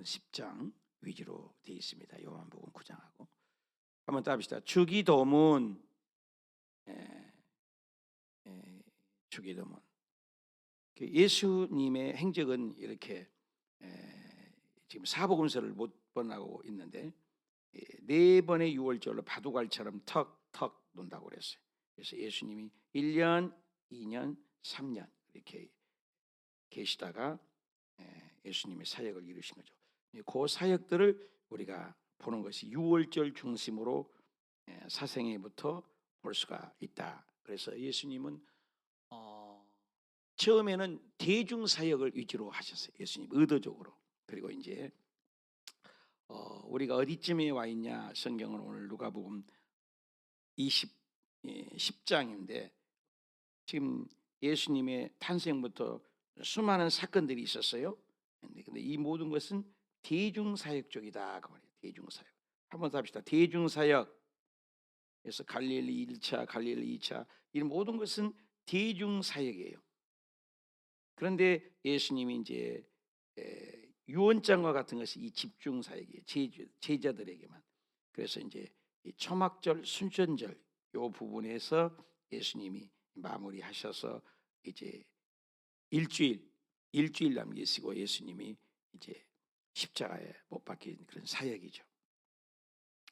10장 위주로 되어 있습니다. 요한복음 9장하고 한번 따봅시다. 주기도문. 주기도문. 예수님의 행적은 이렇게 지금 사복음서를 못 번하고 있는데 4번의 유월절로 바둑알처럼 턱턱 논다고 그랬어요. 그래서 예수님이 1년, 2년, 3년 이렇게 계시다가 예수님의 사역을 이루신 거죠. 그 사역들을 우리가 보는 것이 유월절 중심으로 사생애부터 볼 수가 있다. 그래서 예수님은 처음에는 대중 사역을 위주로 하셨어요. 예수님 의도적으로. 그리고 이제 우리가 어디쯤에 와 있냐? 성경은 오늘 누가복음 10장인데 지금 예수님의 탄생부터 수많은 사건들이 있었어요. 근데 이 모든 것은 대중사역 쪽이다. 그 말이에요. 대중사역. 한번 합시다. 대중사역. 그래서 갈릴리 1차, 갈릴리 2차 이 모든 것은 대중사역이에요. 그런데 예수님이 이제 유언장과 같은 것이 이 집중사역이에요. 제자들에게만. 그래서 이제 이 초막절, 순천절 요 부분에서 예수님이 마무리하셔서 이제 일주일 남기시고 예수님이 이제 십자가에 못 박힌 그런 사역이죠.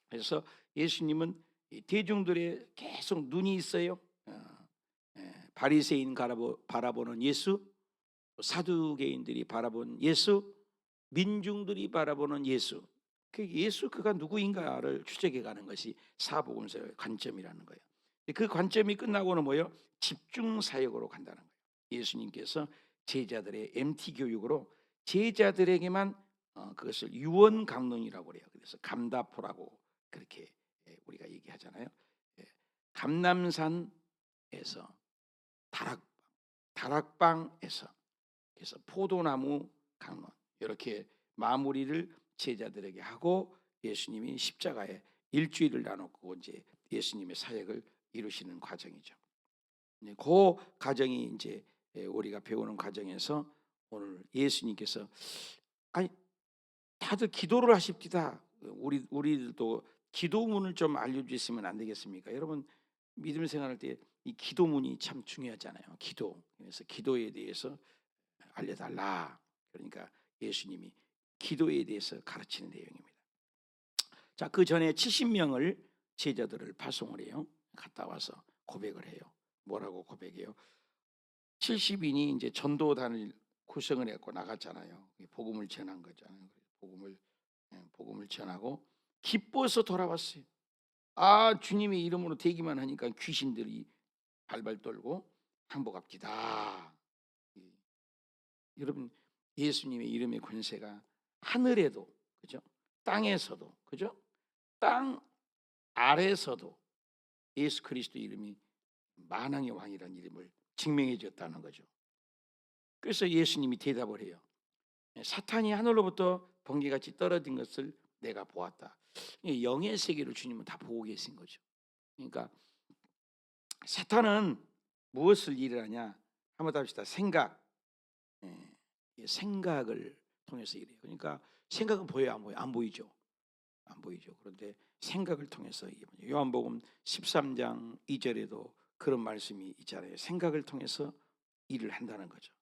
그래서 예수님은 대중들의 계속 눈이 있어요. 바리새인 바라보는 예수, 사두개인들이 바라본 예수, 민중들이 바라보는 예수. 예수 그가 누구인가를 추적해가는 것이 사복음서의 관점이라는 거예요. 그 관점이 끝나고는 뭐예요? 집중 사역으로 간다는 거예요. 예수님께서 제자들의 MT 교육으로 제자들에게만 그것을 유언 강론이라고 그래요. 그래서 감다포라고 그렇게 우리가 얘기하잖아요. 감남산에서 다락방에서 그래서 포도나무 강론 이렇게 마무리를 제자들에게 하고 예수님이 십자가에 일주일을 나눴고 이제 예수님의 사역을 이루시는 과정이죠. 그 과정이 이제 우리가 배우는 과정에서 오늘 예수님께서 아니 다들 기도를 하십시다. 우리들도 기도문을 좀 알려주시면 안 되겠습니까? 여러분 믿음 생활할 때 이 기도문이 참 중요하잖아요. 기도. 그래서 기도에 대해서 알려달라. 그러니까 예수님이 기도에 대해서 가르치는 내용입니다. 자, 그 전에 70명을 제자들을 파송을 해요. 갔다 와서 고백을 해요. 뭐라고 고백해요? 70인이 이제 전도단을 구성을 했고 나갔잖아요. 복음을 전한 거잖아요. 복음을 전하고 기뻐서 돌아왔어요. 아, 주님의 이름으로 대기만 하니까 귀신들이 발발 떨고 항복합니다. 여러분 예수님의 이름의 권세가 하늘에도 그죠? 땅에서도 그죠? 땅 아래서도 예수 그리스도 이름이 만왕의 왕이라는 이름을 증명해 줬다는 거죠. 그래서 예수님이 대답을 해요. 사탄이 하늘로부터 번개같이 떨어진 것을 내가 보았다. 영의 세계를 주님은 다 보고 계신 거죠. 그러니까 사탄은 무엇을 일하냐? 한번 답시다. 생각을 통해서 일해요. 그러니까 생각은 보여요, 안 보여요? 안 보이죠. 그런데 생각을 통해서 요한복음 13장 2절에도 그런 말씀이 있잖아요. 생각을 통해서 일을 한다는 거죠.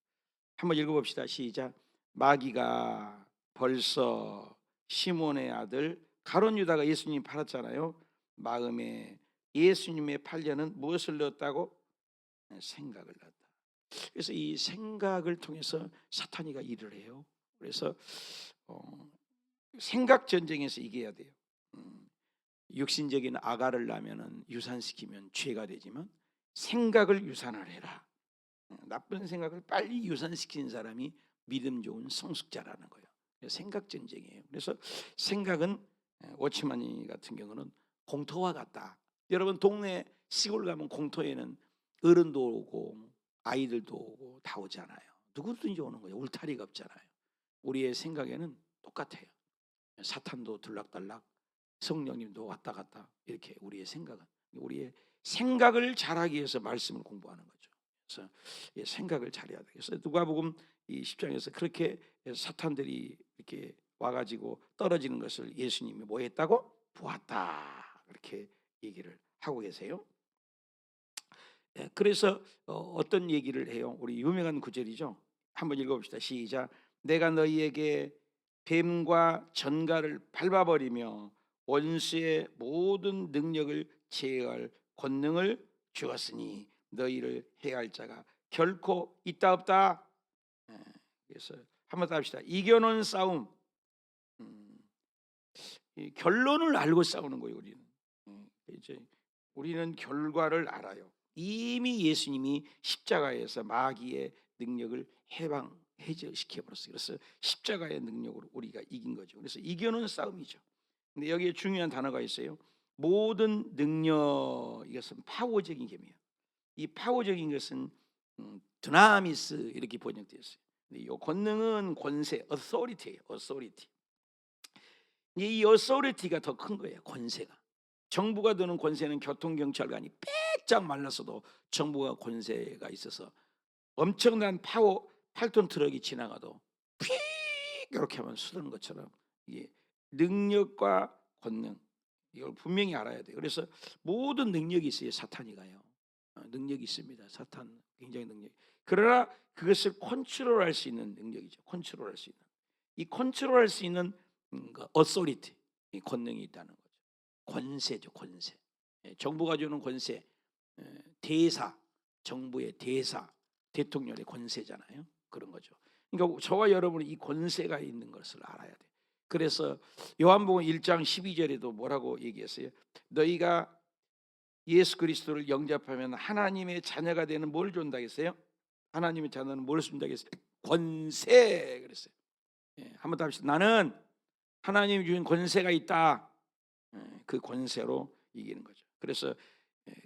한번 읽어봅시다. 시작. 마귀가 벌써 시몬의 아들 가룟 유다가 예수님 팔았잖아요. 마음에 예수님의 팔려는 무엇을 넣었다고? 생각을 넣었다. 그래서 이 생각을 통해서 사탄이가 일을 해요. 그래서 생각 전쟁에서 이겨야 돼요. 육신적인 아가를 낳으면 유산시키면 죄가 되지만 생각을 유산을 해라. 나쁜 생각을 빨리 유산시키는 사람이 믿음 좋은 성숙자라는 거예요. 생각 전쟁이에요. 그래서 생각은 워치마니 같은 경우는 공터와 같다. 여러분 동네 시골 가면 공터에는 어른도 오고 아이들도 오고 다 오잖아요. 누구든지 오는 거예요. 울타리가 없잖아요. 우리의 생각에는 똑같아요. 사탄도 들락달락 성령님도 왔다 갔다 이렇게 우리의 생각을 잘하기 위해서 말씀을 공부하는 거죠. 그래서 생각을 잘해야 돼요. 그래서 누가복음 이 10장에서 그렇게 사탄들이 이렇게 와가지고 떨어지는 것을 예수님이 뭐 했다고? 보았다. 그렇게 얘기를 하고 계세요. 그래서 어떤 얘기를 해요? 우리 유명한 구절이죠. 한번 읽어봅시다. 시작. 내가 너희에게 뱀과 전갈을 밟아버리며 원수의 모든 능력을 제어할 권능을 주었으니 너희를 해할 자가 결코 있다 없다. 그래서 한번 더 합시다. 이겨놓은 싸움. 이 결론을 알고 싸우는 거예요. 우리는 이제 우리는 결과를 알아요. 이미 예수님이 십자가에서 마귀의 능력을 해제시켜 버렸어요. 그래서 십자가의 능력으로 우리가 이긴 거죠. 그래서 이겨놓은 싸움이죠. 근데 여기에 중요한 단어가 있어요. 모든 능력, 이것은 파워적인 개념이에요. 이 파워적인 것은 드나미스 이렇게 번역되었어요. 근데 이 권능은 권세, authority예요. authority. 이 authority가 더 큰 거예요. 권세가. 정부가 드는 권세는 교통경찰관이 빼짝 말랐어도 정부가 권세가 있어서 엄청난 파워 8톤 트럭이 지나가도 휙 이렇게 하면 수드는 것처럼 이게 능력과 권능, 이걸 분명히 알아야 돼요. 그래서 모든 능력이 있어요. 사탄이가요. 능력이 있습니다. 사탄 굉장히 능력이. 그러나 그것을 컨트롤할 수 있는 능력이죠. 컨트롤할 수 있는. 이 컨트롤할 수 있는 authority, 이 권능이 있다는 거죠. 권세죠, 권세. 정부가 주는 권세, 대사, 정부의 대사, 대통령의 권세잖아요. 그런 거죠. 그러니까 저와 여러분은 이 권세가 있는 것을 알아야 돼. 그래서 요한복음 1장 12절에도 뭐라고 얘기했어요? 너희가 예수 그리스도를 영접하면 하나님의 자녀가 되는 뭘 준다 했어요? 하나님의 자녀는 뭘 준다 했어요? 권세 그랬어요. 한번 더 합시다. 나는 하나님이 주신 권세가 있다. 그 권세로 이기는 거죠. 그래서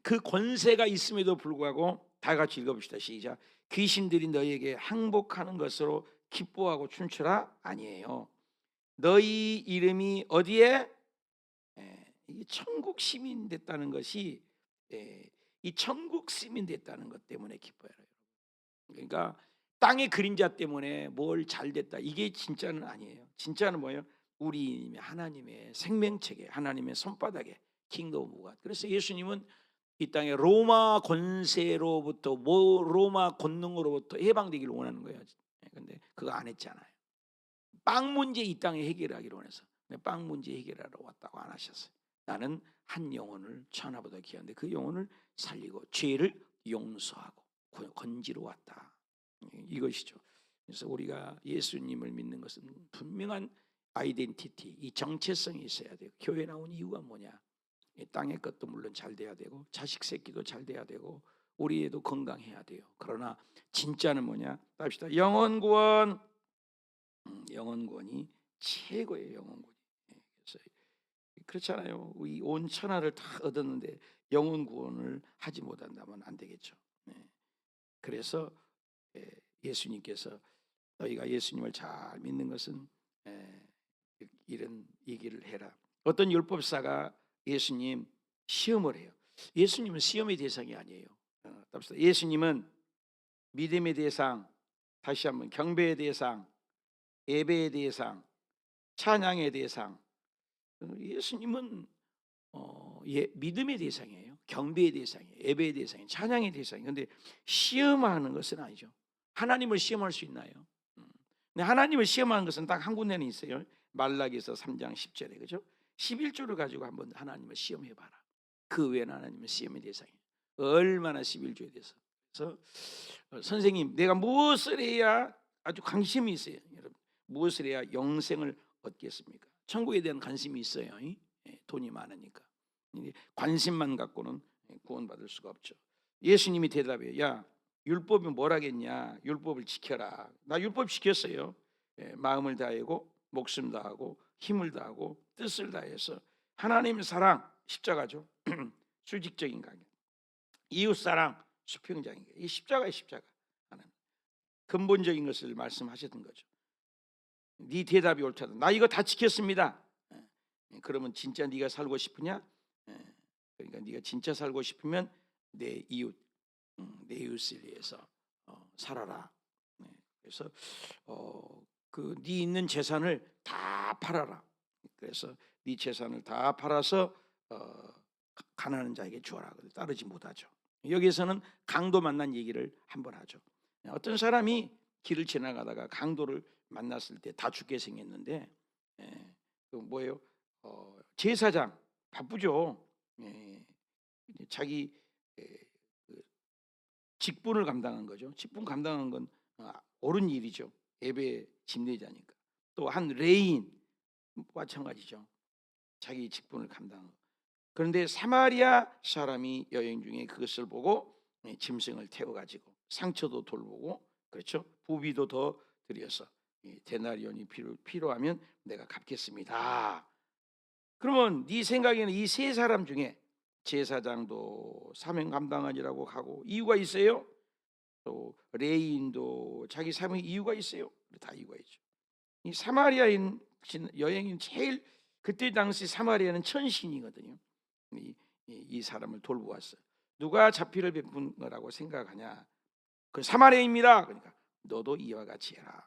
그 권세가 있음에도 불구하고 다 같이 읽어봅시다. 시작. 귀신들이 너희에게 항복하는 것으로 기뻐하고 춤추라 아니에요. 너희 이름이 어디에? 이 천국 시민 됐다는 것이 이 천국 시민 됐다는 것 때문에 기뻐해요. 그러니까 땅의 그림자 때문에 뭘 잘 됐다, 이게 진짜는 아니에요. 진짜는 뭐예요? 우리 하나님의 생명체계, 하나님의 손바닥에 킹덤 오브 갓. 그래서 예수님은 이 땅에 로마 권세로부터 로마 권능으로부터 해방되기를 원하는 거예요. 근데 그거 안 했잖아요. 빵 문제 이 땅에 해결하기로 원해서 빵 문제 해결하러 왔다고 안 하셨어요. 나는 한 영혼을 천하보다 귀한데 그 영혼을 살리고 죄를 용서하고 건지러 왔다. 이것이죠. 그래서 우리가 예수님을 믿는 것은 분명한 아이덴티티, 이 정체성이 있어야 돼요. 교회 나온 이유가 뭐냐? 이 땅의 것도 물론 잘 돼야 되고 자식 새끼도 잘 돼야 되고 우리 애도 건강해야 돼요. 그러나 진짜는 뭐냐? 합시다. 영혼 구원. 영혼 구원이 최고의 영혼 구원이. 그래서 그렇잖아요. 이 온 천하를 다 얻었는데 영혼 구원을 하지 못한다면 안 되겠죠. 그래서 예수님께서 너희가 예수님을 잘 믿는 것은 이런 얘기를 해라. 어떤 율법사가 예수님 시험을 해요. 예수님은 시험의 대상이 아니에요. 예수님은 믿음의 대상, 다시 한번 경배의 대상, 예배의 대상, 찬양의 대상. 예수님은 믿음의 대상이에요. 경배의 대상이에요. 예배의 대상이에요. 찬양의 대상이에요. 그런데 시험하는 것은 아니죠. 하나님을 시험할 수 있나요? 근데 하나님을 시험하는 것은 딱 한 군데는 있어요. 말라기서 3장 10절에 그죠? 11조를 가지고 한번 하나님을 시험해봐라. 그 외에는 하나님은 시험의 대상이에요. 얼마나 11조에 대해서. 그래서 선생님, 내가 무엇을 해야, 아주 관심이 있어요. 여러분, 무엇을 해야 영생을 얻겠습니까? 천국에 대한 관심이 있어요. 돈이 많으니까. 관심만 갖고는 구원받을 수가 없죠. 예수님이 대답해요. 야, 율법이 뭐라겠냐? 율법을 지켜라. 나 율법 지켰어요. 마음을 다하고 목숨 다하고 힘을 다하고 뜻을 다해서 하나님의 사랑, 십자가죠. 수직적인 관계. 이웃 사랑, 수평적인 관계. 이 십자가의 십자가. 하나님. 근본적인 것을 말씀하셨던 거죠. 네 대답이 옳다다. 나 이거 다 지켰습니다. 그러면 진짜 네가 살고 싶으냐? 그러니까 네가 진짜 살고 싶으면 내 이웃을 위해서 살아라. 그래서 네 있는 재산을 다 팔아라. 그래서 네 재산을 다 팔아서 가난한 자에게 주어라. 따르지 못하죠. 여기에서는 강도 만난 얘기를 한번 하죠. 어떤 사람이 길을 지나가다가 강도를 만났을 때 다 죽게 생겼는데, 그 뭐예요? 제사장 바쁘죠. 자기 그 직분을 감당한 거죠. 직분 감당한 건 옳은 일이죠. 예배 집례자니까. 또 한 레인 마찬가지죠. 자기 직분을 감당한 거. 그런데 사마리아 사람이 여행 중에 그것을 보고 짐승을 태워가지고 상처도 돌보고, 그렇죠? 부비도 더 드려서 데나리온이 필요하면 내가 갚겠습니다. 그러면 네 생각에는 이 세 사람 중에 제사장도 사명 감당하니라고 하고 이유가 있어요? 또 레인도 자기 사명의 이유가 있어요? 다 이유가 있죠. 이 사마리아인 여행인 제일 그때 당시 사마리아는 천신이거든요. 이 사람을 돌보았어요. 누가 자비를 베푼 거라고 생각하냐? 그 사마리아입니다. 그러니까 너도 이와 같이 해라.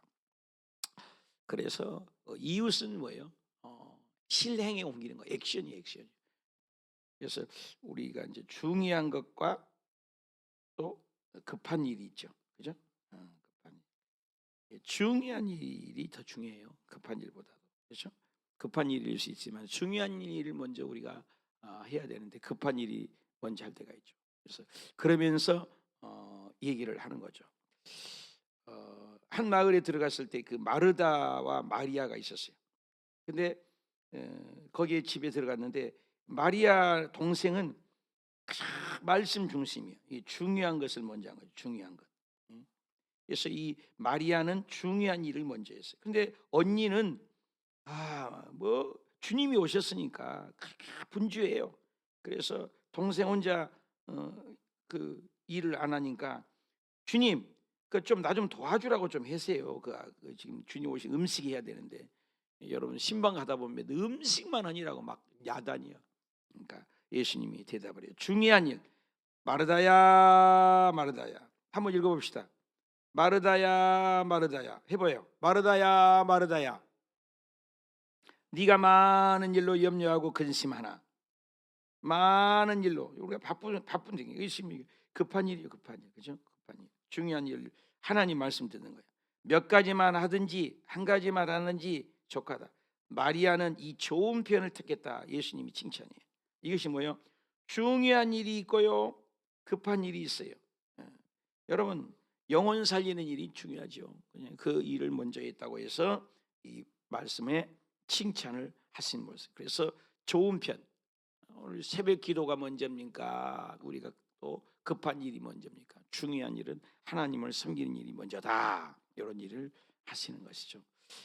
그래서 이웃은 뭐예요? 실행에 옮기는 거, 액션이 액션. 그래서 우리가 이제 중요한 것과 또 급한 일이 있죠, 그죠? 급한 일. 중요한 일이 더 중요해요, 급한 일보다도. 그렇죠? 급한 일일 수 있지만 중요한 일을 먼저 우리가 해야 되는데 급한 일이 먼저 할 때가 있죠. 그래서 그러면서 얘기를 하는 거죠. 한 마을에 들어갔을 때 그 마르다와 마리아가 있었어요. 근데 거기에 집에 들어갔는데 마리아 동생은 말씀 중심이에요. 이 중요한 것을 먼저 한 거죠. 중요한 것. 그래서 이 마리아는 중요한 일을 먼저 했어요. 근데 언니는 뭐 주님이 오셨으니까 그렇게 분주해요. 그래서 동생 혼자 그 일을 안 하니까 주님 그 좀 나 좀 도와주라고 좀 하세요. 지금 주님 오신 음식 해야 되는데 여러분 신방 가다 보면 음식만 하니라고 막 야단이요. 그러니까 예수님이 대답을 해요. 중요한 일 마르다야 마르다야 한번 읽어봅시다. 마르다야 마르다야 해봐요. 마르다야 마르다야 네가 많은 일로 염려하고 근심하나 많은 일로 우리가 바쁜 데 의심이 급한 일이요 급한 일 그죠? 급한 일 중요한 일 하나님 말씀 듣는 거예요. 몇 가지만 하든지 한 가지만 하는지 족하다. 마리아는 이 좋은 표현을 택했다. 예수님이 칭찬이에요. 이것이 뭐예요? 중요한 일이 있고요 급한 일이 있어요. 여러분 영혼 살리는 일이 중요하죠. 그냥 그 일을 먼저 했다고 해서 이 말씀에 칭찬을 하신 모습. 그래서 좋은 편. 오늘 새벽 기도가 먼저입니까? 우리가 또 급한 일이 먼저입니까? 중요한 일은 하나님을 섬기는 일이 먼저다. 이런 일을 하시는 것이죠.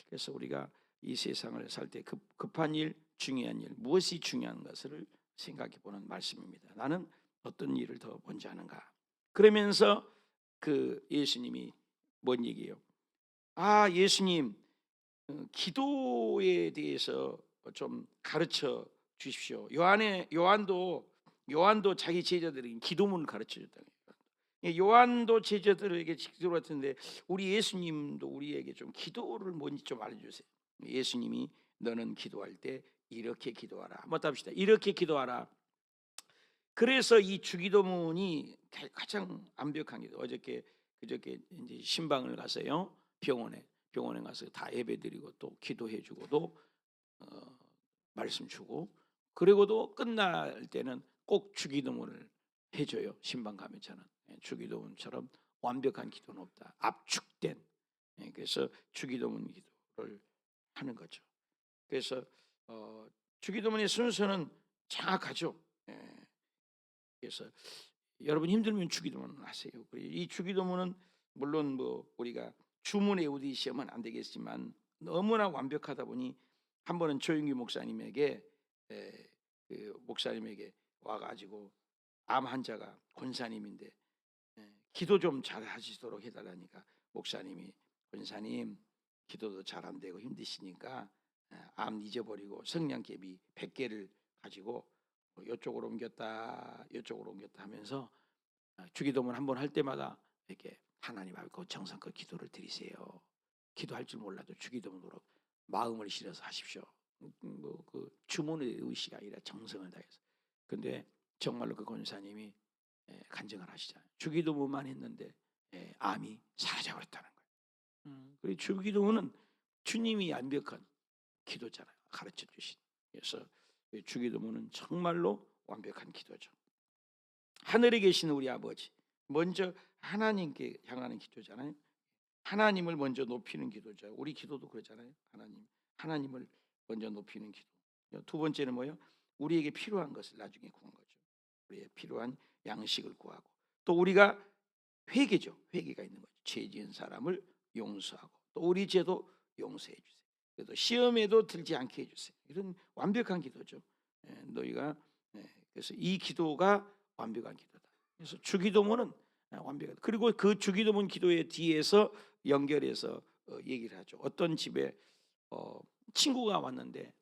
그래서 우리가 이 세상을 살 때 급한 일, 중요한 일, 무엇이 중요한 것을 생각해 보는 말씀입니다. 나는 어떤 일을 더 먼저 하는가? 그러면서 그 예수님이 뭔 얘기예요? 예수님 기도에 대해서 좀 가르쳐 주십시오. 요한도 자기 제자들에게 기도문을 가르쳐 줬다. 요한도 제자들에게 기도를 했는데 우리 예수님도 우리에게 좀 기도를 뭔지 좀 알려주세요. 예수님이 너는 기도할 때 이렇게 기도하라. 한번 답시다. 이렇게 기도하라. 그래서 이 주기도문이 가장 완벽한 기도. 그저께 이제 신방을 가서요 병원에 가서 다 예배드리고 또 기도해주고 또 말씀 주고 그리고도 끝날 때는 꼭 주기도문을 해줘요. 신방 가면 저는 주기도문처럼 완벽한 기도는 없다. 압축된 그래서 주기도문 기도를 하는 거죠. 그래서 주기도문의 순서는 정확하죠. 그래서 여러분 힘들면 주기도문 하세요. 이 주기도문은 물론 뭐 우리가 주문 외우듯이 시험은 안 되겠지만 너무나 완벽하다 보니 한 번은 조영규 목사님에게 목사님에게 와가지고 암 환자가 권사님인데 기도 좀 잘 하시도록 해달라니까 목사님이 권사님 기도도 잘 안 되고 힘드시니까 암 잊어버리고 성냥개비 100개를 가지고 이쪽으로 옮겼다 하면서 주기도문 한 번 할 때마다 이렇게 하나님 앞에 정성껏 기도를 드리세요. 기도할 줄 몰라도 주기도문으로 마음을 실어서 하십시오. 그 주문의 의식이 아니라 정성을 다해서. 근데 정말로 그 권사님이 간증을 하시잖아요. 주기도문만 했는데 암이 사라져버렸다는 거예요. 그리고 주기도문은 주님이 완벽한 기도잖아요. 가르쳐 주신. 그래서 주기도문은 정말로 완벽한 기도죠. 하늘에 계신 우리 아버지, 먼저 하나님께 향하는 기도잖아요. 하나님을 먼저 높이는 기도죠. 우리 기도도 그러잖아요. 하나님을 먼저 높이는 기도. 두 번째는 뭐예요? 우리에게 필요한 것을 나중에 구한 거죠. 우리의 필요한 양식을 구하고, 또 우리가 회개죠. 회개가 있는 거죠. 죄 지은 사람을 용서하고, 또 우리 죄도 용서해 주세요. 그래도 시험에도 들지 않게 해주세요. 이런 완벽한 기도죠. 너희가 그래서 이 기도가 완벽한 기도다. 그래서 주기도문은 완벽하다. 그리고 그 주기도문 기도의 뒤에서 연결해서 얘기를 하죠. 어떤 집에 친구가 왔는데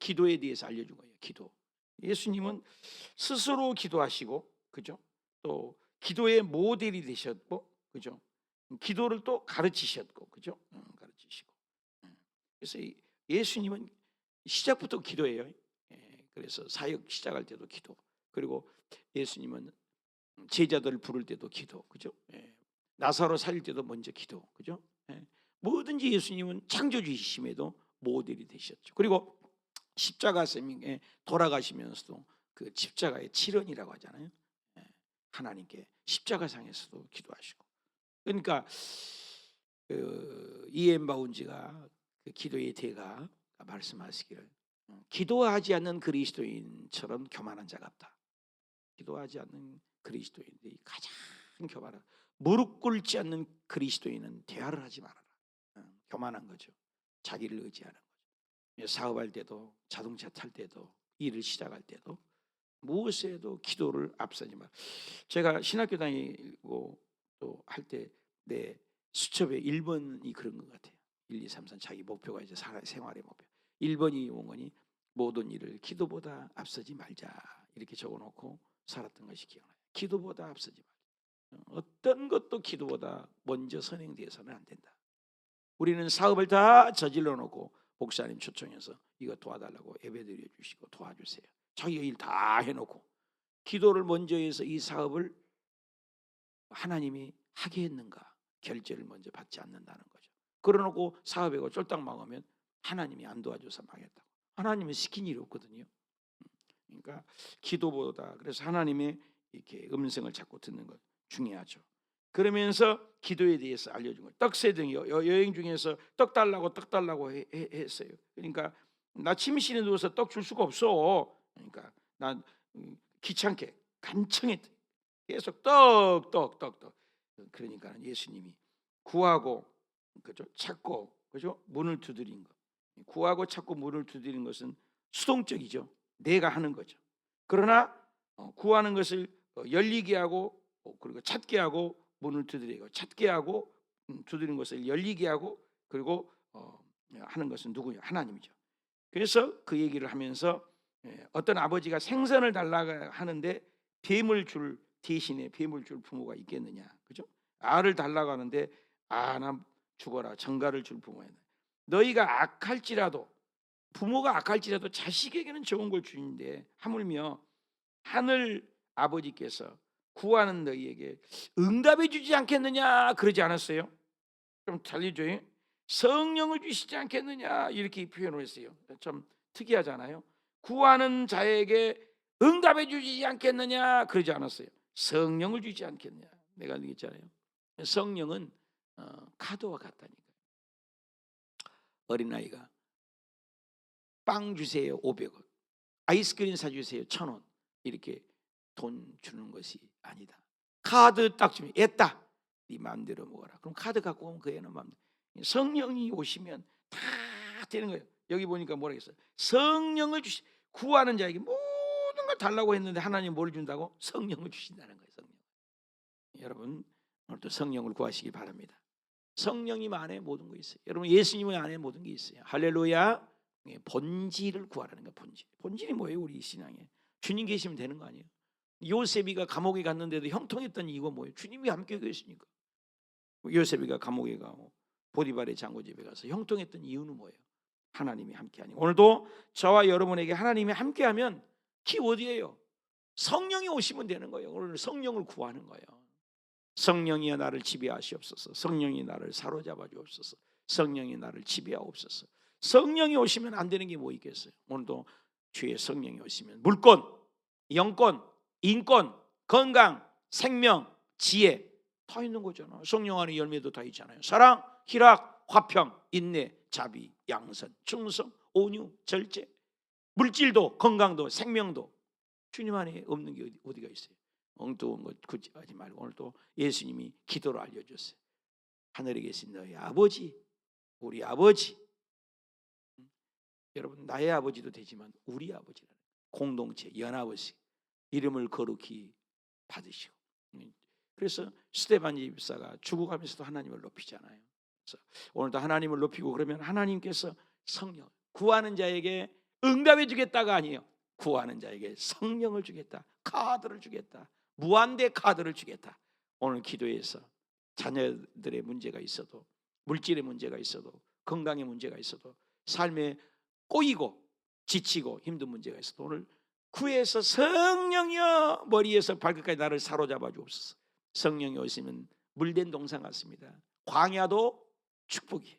기도에 대해서 알려준 거예요. 기도. 예수님은 스스로 기도하시고, 그죠? 또 기도의 모델이 되셨고, 그죠? 기도를 또 가르치셨고, 그죠? 가르치시고. 그래서 예수님은 시작부터 기도해요. 그래서 사역 시작할 때도 기도. 그리고 예수님은 제자들을 부를 때도 기도, 그죠? 나사로 살릴 때도 먼저 기도, 그죠? 뭐든지 예수님은 창조주이심에도 모델이 되셨죠. 그리고 십자가에 돌아가시면서도 그 십자가의 치런이라고 하잖아요. 하나님께 십자가상에서도 기도하시고. 그러니까 이엠 바운지가 그 기도의 대가 말씀하시기를, 기도하지 않는 그리스도인처럼 교만한 자가 없다. 기도하지 않는 그리스도인들이 가장 교만한, 무릎 꿇지 않는 그리스도인은 대화를 하지 말아라. 교만한 거죠. 자기를 의지하는 거죠. 사업할 때도, 자동차 탈 때도, 일을 시작할 때도, 무엇에도 기도를 앞서지 마. 제가 신학교 다니고 또 할 때 내 수첩에 1번이 그런 것 같아요. 1, 2, 3, 4 자기 목표가 이제 생활의 목표. 1번이 온 거니 모든 일을 기도보다 앞서지 말자 이렇게 적어놓고 살았던 것이 기억나요. 기도보다 앞서지 말자. 어떤 것도 기도보다 먼저 선행되어서는 안 된다. 우리는 사업을 다 저질러 놓고 목사님 초청해서 이거 도와달라고 예배드려 주시고 도와주세요. 자기 일 다 해놓고 기도를 먼저 해서 이 사업을 하나님이 하게 했는가 결제를 먼저 받지 않는다는 거죠. 그러놓고 사업에고 쫄딱 망하면 하나님이 안 도와줘서 망했다고. 하나님은 시킨 일이 없거든요. 그러니까 기도보다, 그래서 하나님의 이렇게 음성을 자꾸 듣는 것 중요하죠. 그러면서 기도에 대해서 알려준 거예요. 떡세등 여행 중에서 떡 달라고 했어요. 그러니까 나 침실에 누워서 떡 줄 수가 없어. 그러니까 난 귀찮게 간청했대. 계속 떡. 그러니까 예수님이 구하고, 그죠? 찾고, 그죠? 문을 두드린 것. 구하고 찾고 문을 두드리는 것은 수동적이죠. 내가 하는 거죠. 그러나 구하는 것을 열리게 하고, 그리고 찾게 하고, 문을 두드리고 찾게 하고, 두드리는 것을 열리게 하고, 그리고 하는 것은 누구냐? 하나님이죠. 그래서 그 얘기를 하면서 어떤 아버지가 생선을 달라고 하는데 대신에 뱀을 줄 부모가 있겠느냐, 그죠? 알을 달라고 하는데 나 죽어라, 정갈을 줄 부모야. 너희가 악할지라도, 부모가 악할지라도 자식에게는 좋은 걸 주는데 하물며 하늘 아버지께서 구하는 너희에게 응답해 주지 않겠느냐 그러지 않았어요? 좀 달리죠. 성령을 주시지 않겠느냐 이렇게 표현을 했어요. 좀 특이하잖아요. 구하는 자에게 응답해 주지 않겠느냐 그러지 않았어요. 성령을 주지 않겠느냐. 내가 얘기했잖아요. 성령은 카드와 같다니까요. 어린아이가 빵 주세요 500원, 아이스크림 사주세요 1000원 이렇게 돈 주는 것이 아니다. 카드 딱 주면 얘다 네 마음대로 먹어라. 그럼 카드 갖고 오면 그 애는 마음대로. 성령이 오시면 다 되는 거예요. 여기 보니까 뭐라 했어요? 성령을 구하는 자에게 모든 걸 달라고 했는데 하나님 뭘 준다고? 성령을 주신다는 거예요. 성령. 여러분 오늘도 성령을 구하시기 바랍니다. 성령님 안에 모든 거 있어요. 여러분 예수님 안에 모든 게 있어요. 할렐루야. 본질을 구하라는 거예요. 본질이 뭐예요? 우리 신앙에 주님 계시면 되는 거 아니에요? 요셉이가 감옥에 갔는데도 형통했던 이유가 뭐예요? 주님이 함께 계시니까. 요셉이가 감옥에 가고 보디발의 장고 집에 가서 형통했던 이유는 뭐예요? 하나님이 함께하니. 오늘도 저와 여러분에게 하나님이 함께하면 키워드예요. 성령이 오시면 되는 거예요. 오늘 성령을 구하는 거예요. 성령이여 나를 지배하시옵소서. 성령이 나를 사로잡아 주옵소서. 성령이 나를 지배하옵소서. 성령이 오시면 안 되는 게 뭐 있겠어요? 오늘도 주의 성령이 오시면 물권, 영권, 인권, 건강, 생명, 지혜 다 있는 거잖아요. 성령 안에 열매도 다 있잖아요. 사랑, 희락, 화평, 인내, 자비, 양선, 충성, 온유, 절제, 물질도 건강도 생명도 주님 안에 없는 게 어디가 있어요? 엉뚱한 것 굳이 하지 말고 오늘 또 예수님이 기도로 알려줬어요. 하늘에 계신 너희 아버지, 우리 아버지. 여러분 나의 아버지도 되지만 우리 아버지라는 공동체 연합의 이름을 거룩히 받으시고. 그래서 스데반 집사가 죽어가면서도 하나님을 높이잖아요. 그래서 오늘도 하나님을 높이고 그러면 하나님께서 성령 구하는 자에게 응답해 주겠다가 아니에요. 구하는 자에게 성령을 주겠다, 카드를 주겠다, 무한대 카드를 주겠다. 오늘 기도에서 자녀들의 문제가 있어도, 물질의 문제가 있어도, 건강의 문제가 있어도, 삶에 꼬이고 지치고 힘든 문제가 있어도 오늘 구해서 성령이여 머리에서 발끝까지 나를 사로잡아 주옵소서. 성령이 오시면 물된 동산 같습니다. 광야도 축복이에요.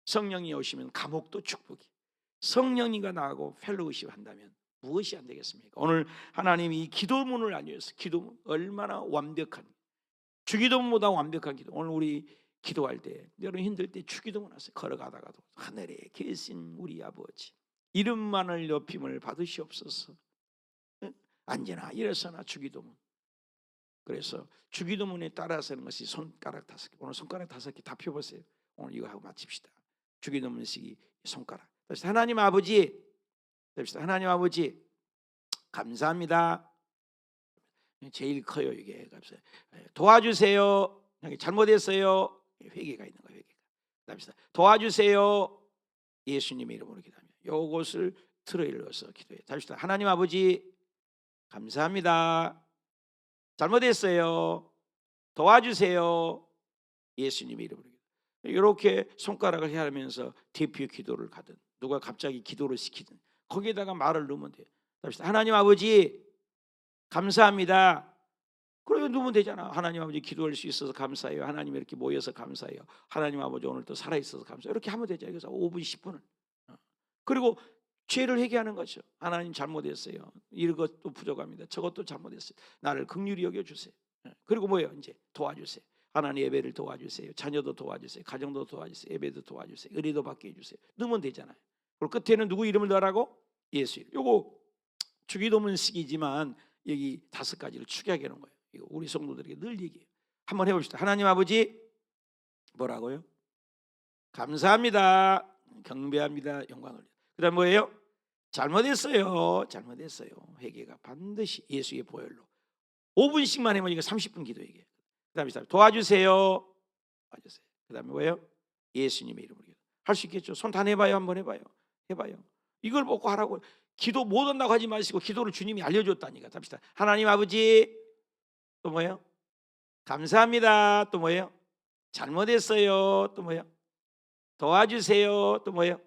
성령이 오시면 감옥도 축복이에요. 성령이가 나하고 펠로우십 한다면 무엇이 안 되겠습니까? 오늘 하나님이 이 기도문을 알려주셨어요. 기도문 얼마나 완벽한, 주기도문보다 완벽한 기도. 오늘 우리 기도할 때 여러분 힘들 때 주기도문 하세요. 걸어가다가도 하늘에 계신 우리 아버지 이름만을 높임을 받으시옵소서. 앉으나 일어서나 주기도문. 그래서 주기도문에 따라서 하는 것이 손가락 5개. 오늘 손가락 5개 다 펴보세요. 오늘 이거 하고 마칩시다. 주기도문 시기 손가락. 다시 하나님 아버지, 하나님 아버지 감사합니다. 제일 커요 이게. 도와주세요. 잘못했어요. 회개가 있는 거예요. 회개가. 도와주세요. 예수님의 이름으로 기도합니다. 이것을 틀어 일러서 기도해요. 다시 하나님 아버지 감사합니다. 잘못했어요. 도와주세요. 예수님의 이름으로. 이렇게 손가락을 해하면서 대표 기도를 가든 누가 갑자기 기도를 시키든 거기에다가 말을 넣으면 돼요. 하나님 아버지 감사합니다. 그러면 넣으면 되잖아. 하나님 아버지 기도할 수 있어서 감사해요. 하나님 이렇게 모여서 감사해요. 하나님 아버지 오늘 또 살아있어서 감사해요. 이렇게 하면 되죠. 그래서 5분 10분을. 그리고 죄를 회개하는 거죠. 하나님 잘못했어요. 이것도 부족합니다. 저것도 잘못했어요. 나를 긍휼히 여겨주세요. 그리고 뭐예요? 이제 도와주세요. 하나님 예배를 도와주세요. 자녀도 도와주세요. 가정도 도와주세요. 예배도 도와주세요. 은혜도 받게 해주세요. 넣으면 되잖아요. 그리고 끝에는 누구 이름을 넣으라고? 예수 이름. 요거 주기도문 식이지만 여기 5가지를 축약해 놓은 거예요. 이거 우리 성도들에게 늘 얘기해요. 한번 해봅시다. 하나님 아버지 뭐라고요? 감사합니다. 경배합니다. 영광을. 그 다음 뭐예요? 잘못했어요. 잘못했어요. 회개가 반드시 예수의 보혈로 5분씩만 하면 이거 30분 기도 얘기해요. 그 다음에 도와주세요. 도와주세요. 그 다음에 뭐예요? 예수님의 이름으로 할 수 있겠죠. 손 다 내봐요. 한번 해봐요. 해봐요. 이걸 먹고 하라고. 기도 못 한다고 하지 마시고 기도를 주님이 알려줬다니까. 답시다. 하나님 아버지 또 뭐예요? 감사합니다. 또 뭐예요? 잘못했어요. 또 뭐예요? 도와주세요. 또 뭐예요?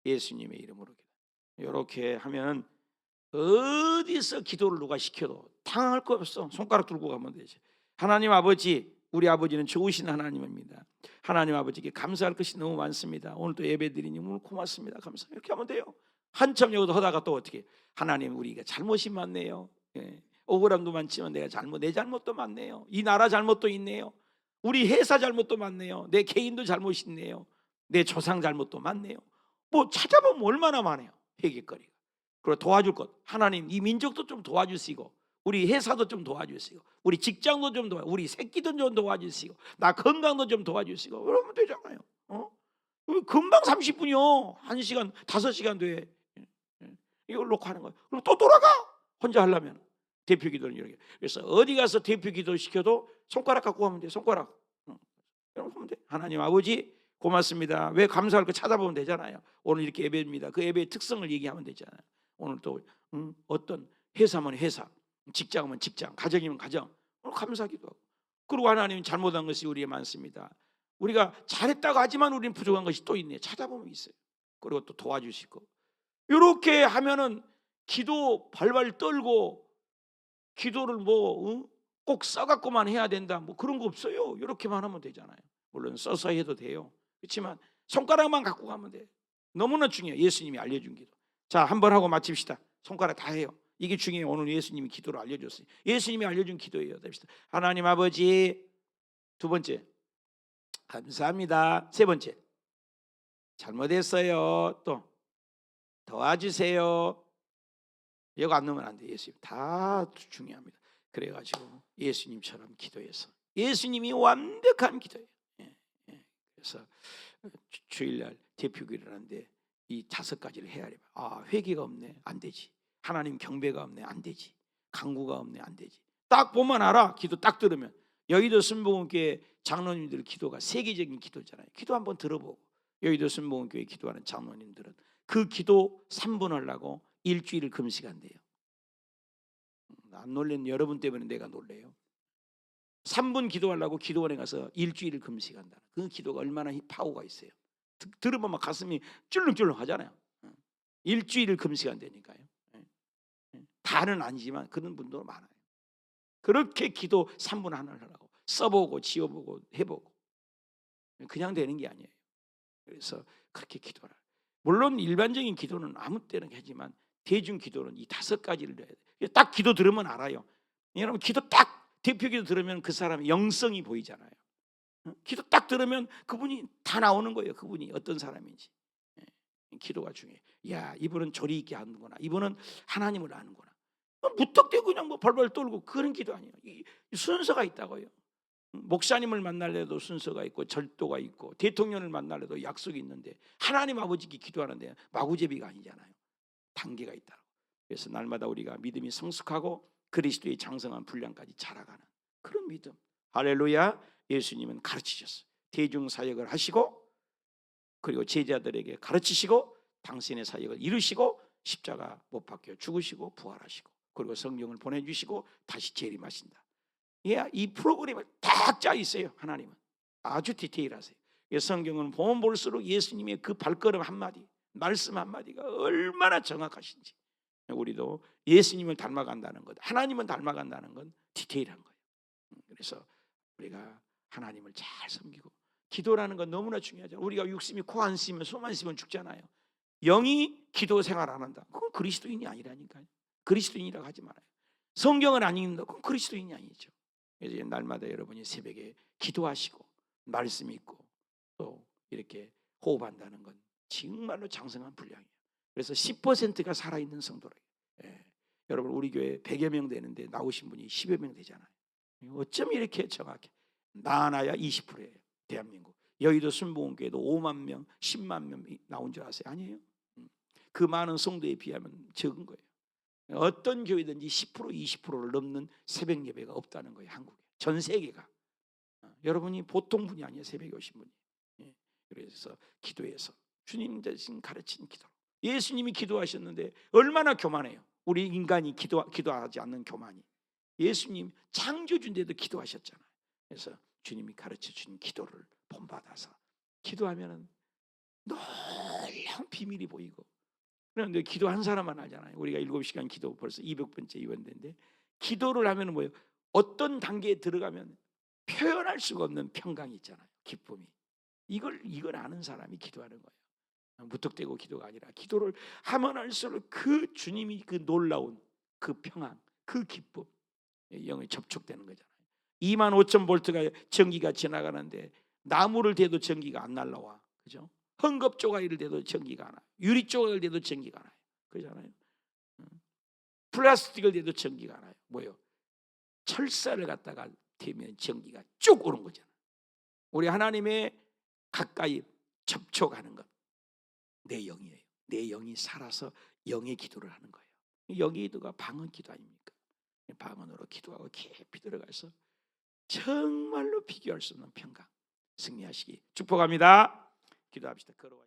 예수님의 이름으로. 이렇게 하면 어디서 기도를 누가 시켜도 당할 거 없어. 손가락 들고 가면 되지. 하나님 아버지, 우리 아버지는 좋으신 하나님입니다. 하나님 아버지께 감사할 것이 너무 많습니다. 오늘도 예배 드리니 너무 고맙습니다. 감사. 이렇게 하면 돼요. 한참 여기도 하다가 또 어떻게? 하나님 우리가 잘못이 많네요. 억울함도 많지만 내 잘못도 많네요. 이 나라 잘못도 있네요. 우리 회사 잘못도 많네요. 내 개인도 잘못이 있네요. 내 조상 잘못도 많네요. 뭐 찾아보면 얼마나 많아요. 회개거리가. 그리고 도와줄 것. 하나님 이 민족도 좀 도와주시고 우리 회사도 좀 도와주시고 우리 직장도 좀 도와주시고 우리 새끼도 좀 도와주시고 나 건강도 좀 도와주시고 그러면 되잖아요. 금방 30분이요. 1시간 5시간 돼. 이걸 놓고 하는 거예요. 그리고 또 돌아가. 혼자 하려면 대표 기도는 이렇게. 그래서 어디 가서 대표 기도 시켜도 손가락 갖고 가면 돼. 손가락. 여러분 하면 돼. 하나님 아버지 고맙습니다. 왜 감사할 거 찾아보면 되잖아요. 오늘 이렇게 예배입니다. 그 예배의 특성을 얘기하면 되잖아요. 오늘 또 어떤 회사면 회사, 직장이면 직장, 가정이면 가정. 오늘 감사기도 하고. 그리고 하나님 잘못한 것이 우리에 많습니다. 우리가 잘했다고 하지만 우리는 부족한 것이 또 있네. 찾아보면 있어요. 그리고 또 도와주시고. 이렇게 하면은 기도 발발 떨고 기도를 꼭 써갖고만 해야 된다. 그런 거 없어요. 이렇게만 하면 되잖아요. 물론 써서 해도 돼요. 그렇지만 손가락만 갖고 가면 돼. 너무나 중요해요. 예수님이 알려준 기도. 자, 한번 하고 마칩시다. 손가락 다 해요. 이게 중요해요. 오늘 예수님이 기도를 알려줬어요. 예수님이 알려준 기도예요. 하나님 아버지. 두 번째, 감사합니다. 세 번째, 잘못했어요. 또 도와주세요. 이거 안 넣으면 안 돼. 예수님 다 중요합니다. 그래가지고 예수님처럼 기도해서 예수님이 완벽한 기도예요. 그래서 주일날 대표기를 하는데 이 5가지를 해야 돼. 회개가 없네, 안 되지. 하나님 경배가 없네, 안 되지. 간구가 없네, 안 되지. 딱 보면 알아. 기도 딱 들으면. 여의도 순복음교회 장로님들 기도가 세계적인 기도잖아요. 기도 한번 들어보고 여의도 순복음교회 기도하는 장로님들은 그 기도 3분 하려고 일주일을 금식한대요. 안 놀란 여러분 때문에 내가 놀래요. 3분 기도하려고 기도원에 가서 일주일을 금식한다. 그 기도가 얼마나 파워가 있어요. 들으면 막 가슴이 쫄렁쫄렁 하잖아요. 일주일을 금식한다니까요. 다는 아니지만 그런 분도 많아요. 그렇게 기도 3분 하나를 하라고 써보고 지어보고 해보고 그냥 되는 게 아니에요. 그래서 그렇게 기도하라. 물론 일반적인 기도는 아무 때나 하지만 대중 기도는 이 5가지를 해야 돼요. 딱 기도 들으면 알아요. 여러분 기도 딱 대표 기도 들으면 그 사람의 영성이 보이잖아요. 기도 딱 들으면 그분이 다 나오는 거예요. 그분이 어떤 사람인지. 기도가 중요해요. 야, 이분은 조리 있게 하는구나. 이분은 하나님을 아는구나. 무턱대고 그냥 벌벌 떨고 그런 기도 아니에요. 이 순서가 있다고요. 목사님을 만날래도 순서가 있고 절도가 있고 대통령을 만날래도 약속이 있는데 하나님 아버지께 기도하는데 마구제비가 아니잖아요. 단계가 있다. 그래서 날마다 우리가 믿음이 성숙하고 그리스도의 장성한 분량까지 자라가는 그런 믿음. 할렐루야. 예수님은 가르치셨어요. 대중사역을 하시고 그리고 제자들에게 가르치시고 당신의 사역을 이루시고 십자가 못 박혀 죽으시고 부활하시고 그리고 성령을 보내주시고 다시 재림하신다. 이 프로그램을 딱 짜 있어요. 하나님은 아주 디테일하세요. 성경은 보면 볼수록 예수님의 그 발걸음 한마디, 말씀 한마디가 얼마나 정확하신지. 우리도 예수님을 닮아간다는 것, 하나님은 닮아간다는 건 디테일한 거예요. 그래서 우리가 하나님을 잘 섬기고 기도라는 건 너무나 중요하잖아요. 우리가 육심이 코 안 쓰면 손 안 쓰면 죽잖아요. 영이 기도 생활 안 한다. 그건 그리스도인이 아니라니까요. 그리스도인이라고 하지 말아요. 성경을 안 읽는다. 그건 그리스도인이 아니죠. 그래서 날마다 여러분이 새벽에 기도하시고 말씀 있고 또 이렇게 호흡한다는 건 정말로 장성한 분량이에요. 그래서 10%가 살아있는 성도래요. 여러분 우리 교회 100여 명 되는데 나오신 분이 10여 명 되잖아요. 어쩜 이렇게 정확해? 나야 20%예요. 대한민국 여의도 순복음교회도 5만 명, 10만 명 나온 줄 아세요? 아니에요. 그 많은 성도에 비하면 적은 거예요. 어떤 교회든지 10%, 20%를 넘는 새벽 예배가 없다는 거예요. 한국에. 전 세계가. 여러분이 보통 분이 아니에요. 새벽에 오신 분이. 그래서 기도해서 주님 대신 가르친 기도. 예수님이 기도하셨는데 얼마나 교만해요. 우리 인간이 기도하지 않는 교만이. 예수님 창조주인데도 기도하셨잖아요. 그래서 주님이 가르쳐준 기도를 본받아서 기도하면은 놀라운 비밀이 보이고. 그런데 기도한 사람만 알잖아요. 우리가 7시간 기도 벌써 200번째 이번인데 기도를 하면 뭐예요? 어떤 단계에 들어가면 표현할 수가 없는 평강이 있잖아요. 기쁨이. 이걸 아는 사람이 기도하는 거예요. 무턱대고 기도가 아니라 기도를 하면 할수록 그 주님이 그 놀라운 그 평안, 그 기쁨 영에 접촉되는 거잖아요. 25,000볼트가 전기가 지나가는데 나무를 대도 전기가 안 날라와. 그죠? 헝겊 조각을 대도 전기가 안 와요. 유리 조각을 대도 전기가 안 와요. 그러잖아요. 플라스틱을 대도 전기가 안 와요. 뭐요? 철사를 갖다가 대면 전기가 쭉 오는 거잖아요. 우리 하나님의 가까이 접촉하는 것. 내 영이에요. 내 영이 살아서 영의 기도를 하는 거예요. 영의 기도가 방언 기도 아닙니까? 방언으로 기도하고 깊이 들어가서 정말로 비교할 수 없는 평강 승리하시기 축복합니다. 기도합시다. 걸어와.